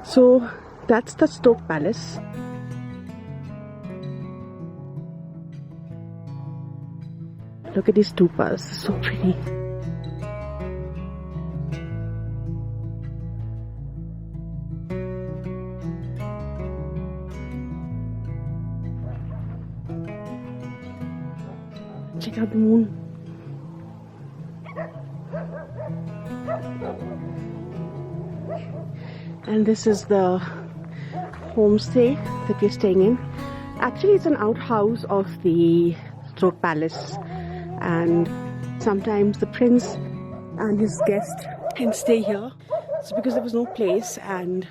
So that's the Stok Palace. Look at these stupas, so pretty. Check out the moon. And this is the homestay that we're staying in. Actually, it's an outhouse of the Stok Palace, and sometimes the prince and his guest can stay here. It's because there was no place, and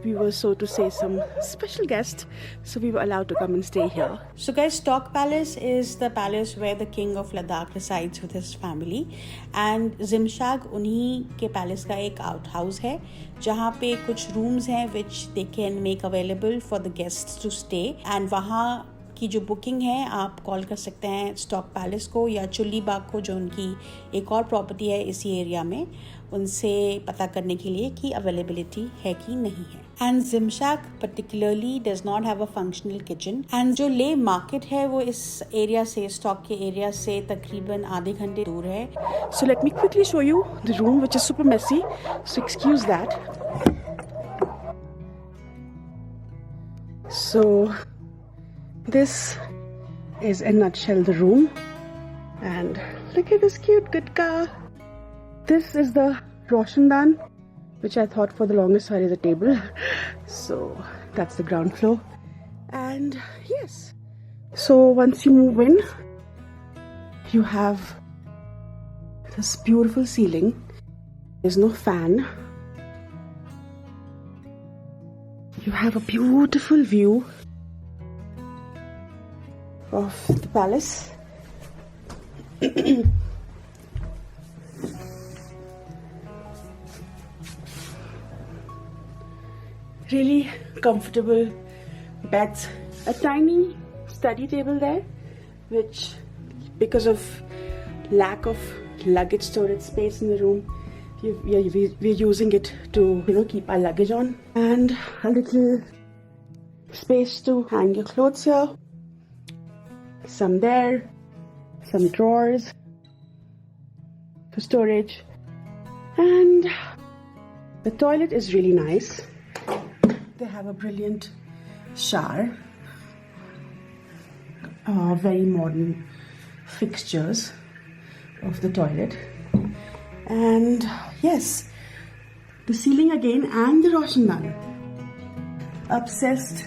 we were, so to say, some special guests, so we were allowed to come and stay here. So guys, Stok Palace is the palace where the king of Ladakh resides with his family, and Zimshag उन्हीं के palace का एक outhouse है जहाँ पे कुछ rooms हैं which they can make available for the guests to stay, and वहाँ की जो बुकिंग है आप कॉल कर सकते हैं स्टॉक पैलेस को या चुली बाग को, जो उनकी एक और प्रॉपर्टी है इसी एरिया में, उनसे पता करने के लिए कि अवेलेबिलिटी है कि नहीं है. एंड जिमशैग particularly does not have a functional kitchen. And जो ले मार्केट है वो इस एरिया से, स्टॉक के एरिया से तकरीबन आधे घंटे दूर है. So let me quickly show you the room which is super messy, so excuse that. So this is in a nutshell the room, and look at this cute gudka. This is the Roshandan, which I thought for the longest while is a table. So that's the ground floor, and yes, so once you move in, you have this beautiful ceiling. There's no fan. You have a beautiful view of the palace. Really comfortable beds. A tiny study table there, which because of lack of luggage storage space in the room, we're using it to keep our luggage on, and a little space to hang your clothes here. Some there, some drawers for storage, and the toilet is really nice. They have a brilliant shower, very modern fixtures of the toilet, and yes, the ceiling again, and the Roshandan. Obsessed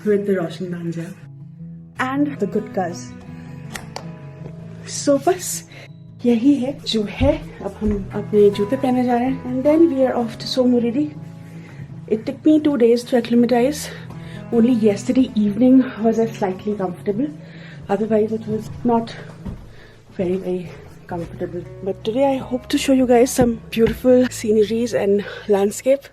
with the Roshandans here. And the gutkas. So बस यही है जो है. अब हम अपने जूते पहने जा रहे हैं, and then we are off to Tso Moriri. It took me 2 days to acclimatize. Only yesterday evening was I slightly comfortable. Otherwise it was not very comfortable. But today I hope to show you guys some beautiful sceneries and landscape.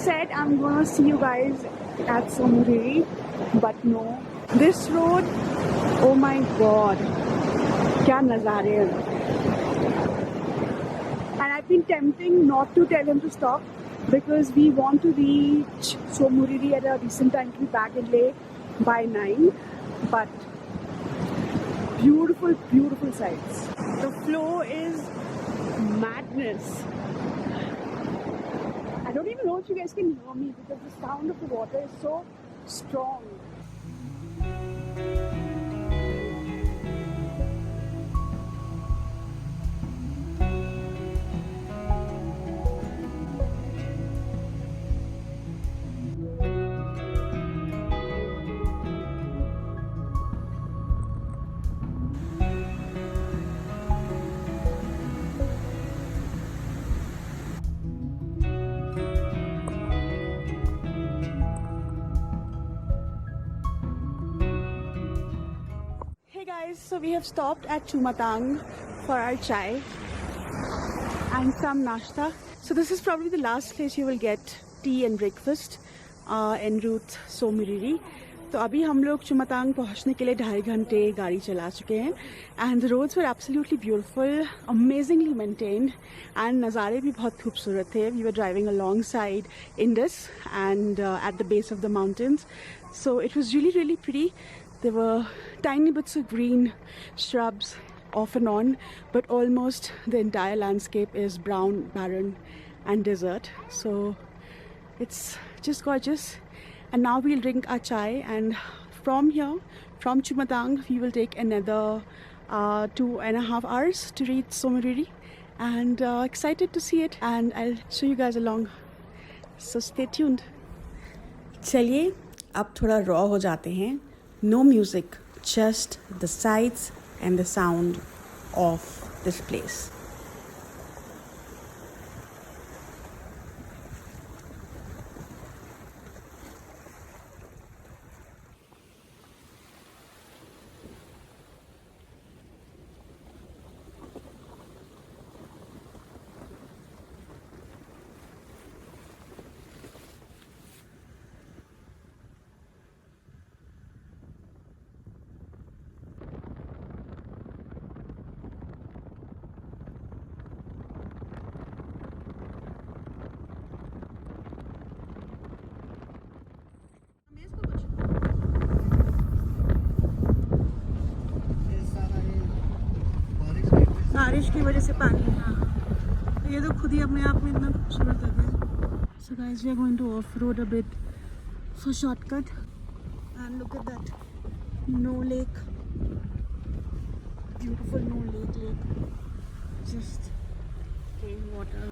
said I'm gonna see you guys at Tso Moriri, but no. This road, oh my god, kya nazare hai. And I've been tempting not to tell him to stop because we want to reach Tso Moriri at a decent time to be back in Leh by 9. But beautiful, beautiful sights. The flow is madness. I don't even know if you guys can hear me because the sound of the water is so strong. Hey guys, so we have stopped at Chumatang for our chai and some nashta. So this is probably the last place you will get tea and breakfast en route Tso Moriri. तो अभी हम लोग चुमतांग पहुंचने के लिए 2.5 घंटे गाड़ी चला चुके हैं and the roads were absolutely beautiful, amazingly maintained and नज़ारे भी बहुत खूबसूरत थे. We were driving alongside Indus and at the base of the mountains, so it was really really pretty. There were tiny bits of green shrubs off and on, but almost the entire landscape is brown, barren and desert. So it's just gorgeous. And now we'll drink our chai, and from here, from Chumatang, we will take another 2.5 hours to reach Tso Moriri, and excited to see it, and I'll show you guys along. So stay tuned. चलिए अब थोड़ा raw हो जाते हैं. No music, just the sights and the sound of this place. बारिश की वजह से पानी है. हाँ, ये तो खुद ही अपने आप में इतना खूबसूरत है. So guys, we are going to off-road a bit for shortcut, and look at that, no lake, beautiful no lake, just plain water.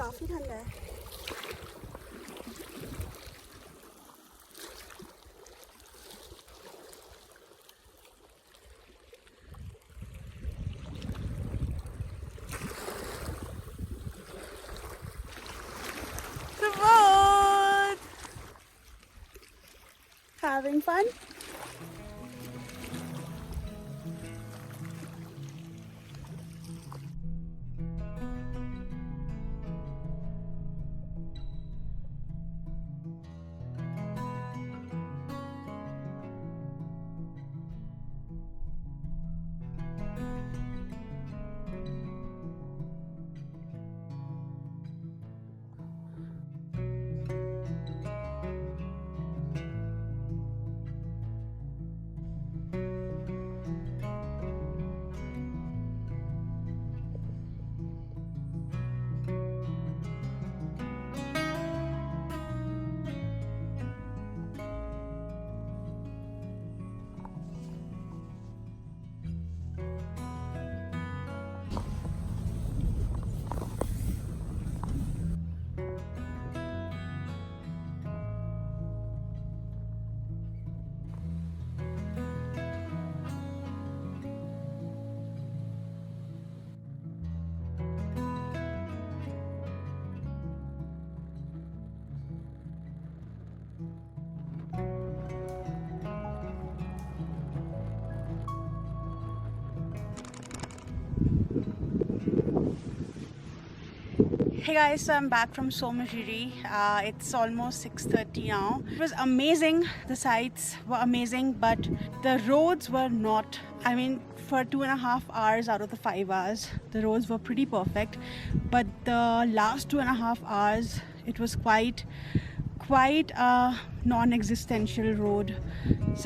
काफी ठंडा है। Having fun? Hey guys, so I'm back from Tso Moriri. It's almost 6:30 now. It was amazing. The sights were amazing, but the roads were not. I mean, for 2.5 hours out of the 5 hours, the roads were pretty perfect. But the last 2.5 hours, it was quite a non-existential road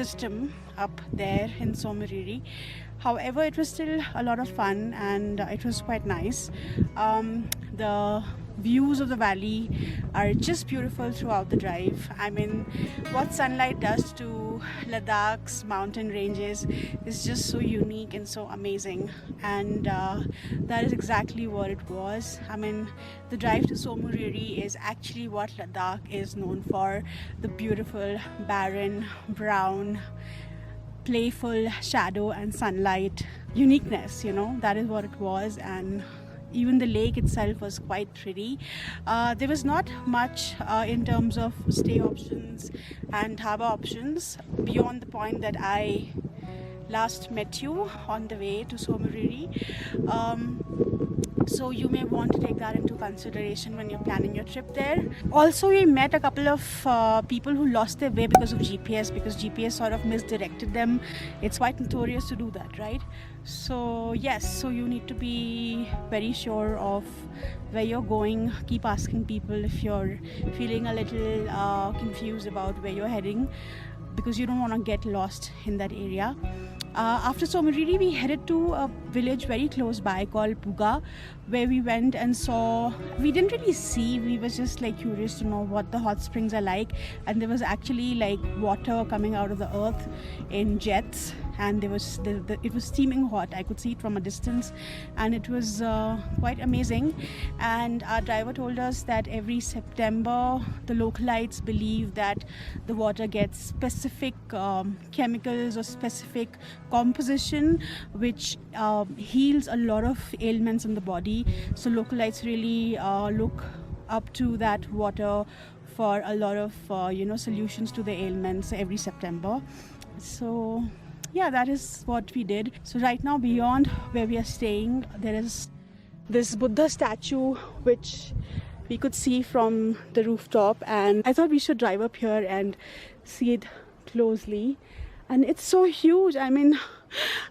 system up there in Tso Moriri. However, it was still a lot of fun and it was quite nice. The views of the valley are just beautiful throughout the drive. I mean, what sunlight does to Ladakh's mountain ranges is just so unique and so amazing, and that is exactly what it was. I mean, the drive to Tso Moriri is actually what Ladakh is known for: the beautiful, barren, brown, playful shadow and sunlight uniqueness, you know, that is what it was. And even the lake itself was quite pretty. There was not much in terms of stay options and dhaba options beyond the point that I last met you on the way to Tso Moriri. So you may want to take that into consideration when you're planning your trip there. Also, we met a couple of people who lost their way because of GPS, because GPS sort of misdirected them. It's quite notorious to do that, right? So yes, so you need to be very sure of where you're going. Keep asking people if you're feeling a little confused about where you're heading, because you don't want to get lost in that area. After Tso Moriri, we headed to a village very close by called Buga, where we went and saw. We didn't really see, we were just like curious to know what the hot springs are like, and there was actually like water coming out of the earth in jets, and there was it was steaming hot. I could see it from a distance, and it was quite amazing. And our driver told us that every September the localites believe that the water gets specific chemicals or specific composition which heals a lot of ailments in the body. So localites really look up to that water for a lot of solutions to the ailments every September. So yeah, that is what we did. So right now, beyond where we are staying, there is this Buddha statue which we could see from the rooftop, and I thought we should drive up here and see it closely. And it's so huge. I mean,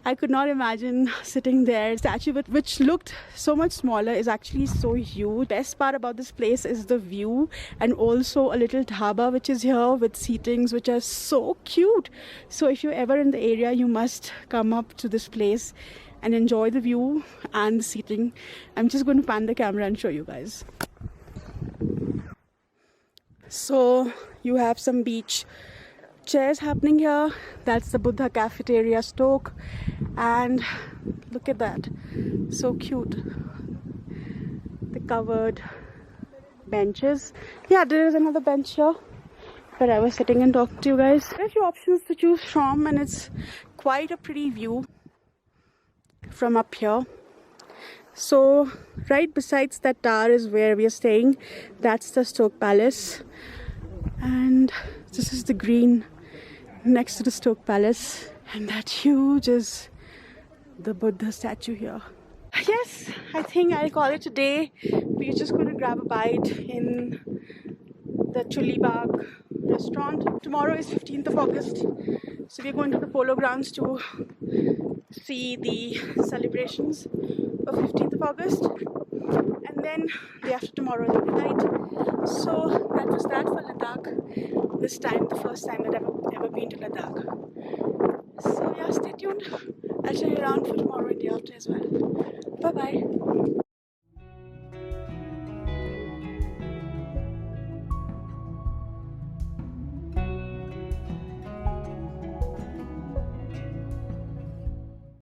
I could not imagine sitting there. The statue, which looked so much smaller, is actually so huge. Best part about this place is the view, and also a little dhaba which is here with seatings which are so cute. So if you're ever in the area, you must come up to this place and enjoy the view and the seating. I'm just going to pan the camera and show you guys. So you have some beach chairs happening here. That's the Buddha cafeteria Stok, and look at that, so cute. The covered benches. Yeah, there is another bench here where I was sitting and talking to you guys. There are a few options to choose from, and it's quite a pretty view from up here. So right besides that tower is where we are staying. That's the Stok Palace, and this is the green next to the Stok Palace, and that huge is the Buddha statue here. Yes, I think I'll call it a day. We're just going to grab a bite in the Chuli Baagh restaurant. Tomorrow is 15th of August, so we're going to the Polo Grounds to see the celebrations of 15th of August, and then day after tomorrow is the night. So that was that for Ladakh. This time, the first time that I've ever been to Ladakh. So yeah, stay tuned. I'll show you around for tomorrow and day after as well. Bye bye.